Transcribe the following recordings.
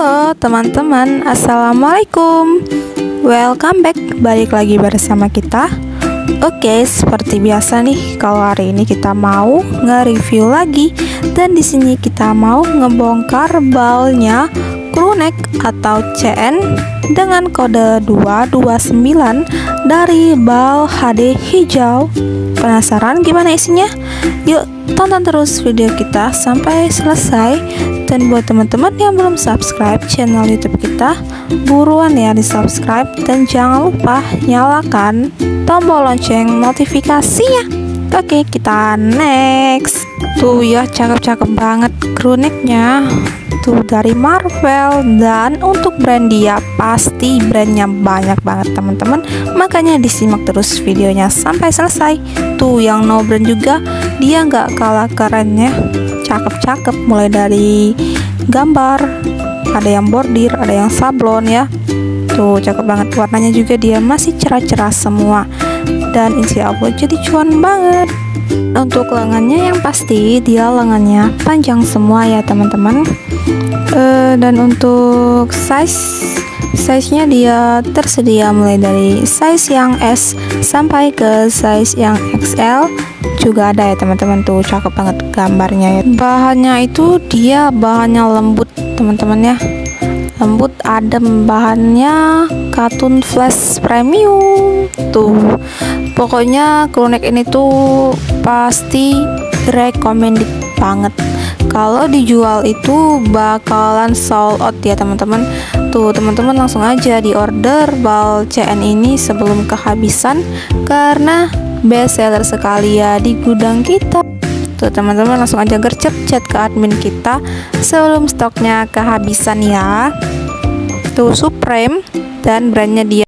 Halo teman-teman, assalamualaikum. Welcome back, balik lagi bersama kita. Oke, seperti biasa nih, kalau hari ini kita mau nge-review lagi, dan di sini kita mau ngebongkar balnya crewneck atau CN dengan kode 229 dari bal HD hijau. Penasaran gimana isinya? Yuk tonton terus video kita sampai selesai. Dan buat teman-teman yang belum subscribe channel YouTube kita, buruan ya di subscribe, dan jangan lupa nyalakan tombol lonceng notifikasinya. Oke, kita next. Tuh ya, cakep-cakep banget crewnecknya. Tuh dari Marvel, dan untuk brand dia pasti brandnya banyak banget teman-teman, makanya disimak terus videonya sampai selesai. Tuh yang no brand juga dia nggak kalah kerennya, cakep-cakep, mulai dari gambar, ada yang bordir, ada yang sablon ya. Tuh cakep banget, warnanya juga dia masih cerah-cerah semua, dan insya Allah jadi cuan banget. Untuk lengannya yang pasti dia lengannya panjang semua ya teman-teman. Dan untuk size-nya dia tersedia mulai dari size yang S sampai ke size yang XL juga ada ya teman-teman. Tuh cakep banget gambarnya ya. Bahannya itu dia bahannya lembut teman-teman ya, lembut adem, bahannya katun flash premium. Tuh pokoknya crewneck ini tuh pasti recommended banget. Kalau dijual itu bakalan sold out ya teman-teman. Tuh teman-teman langsung aja di order bal CN ini sebelum kehabisan, karena best seller sekali ya di gudang kita. Tuh teman-teman langsung aja gercep chat ke admin kita sebelum stoknya kehabisan ya. Tuh Supreme dan brandnya dia.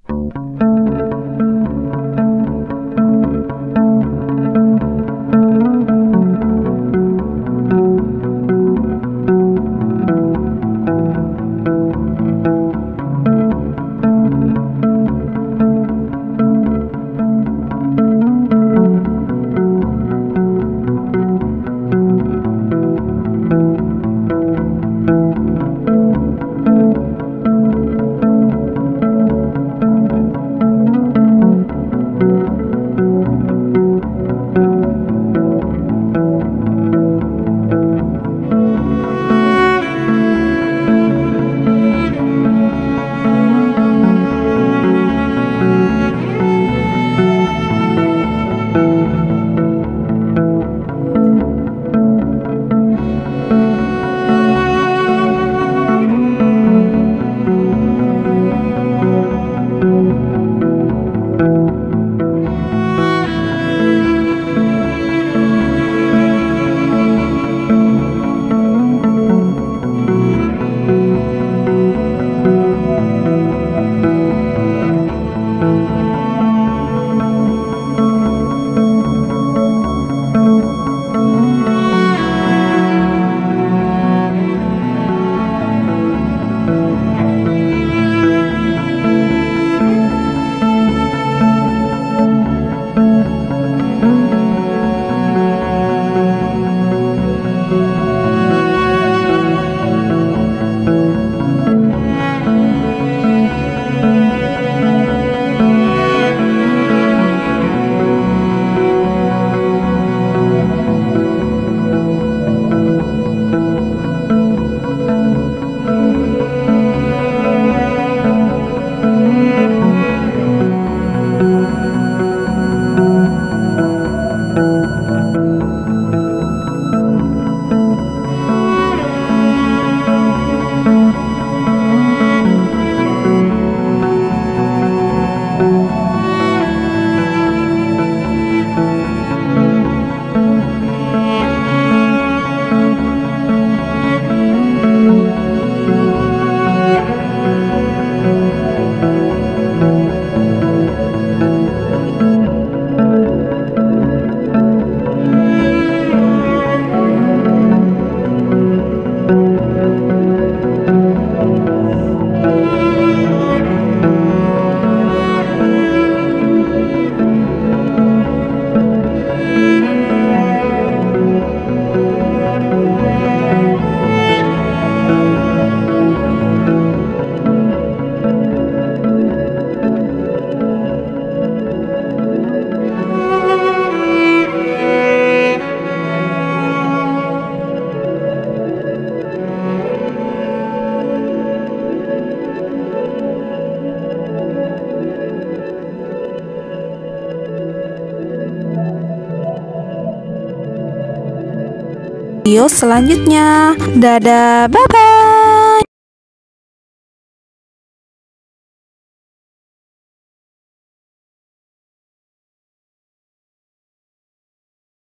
video selanjutnya. Dadah, bye-bye.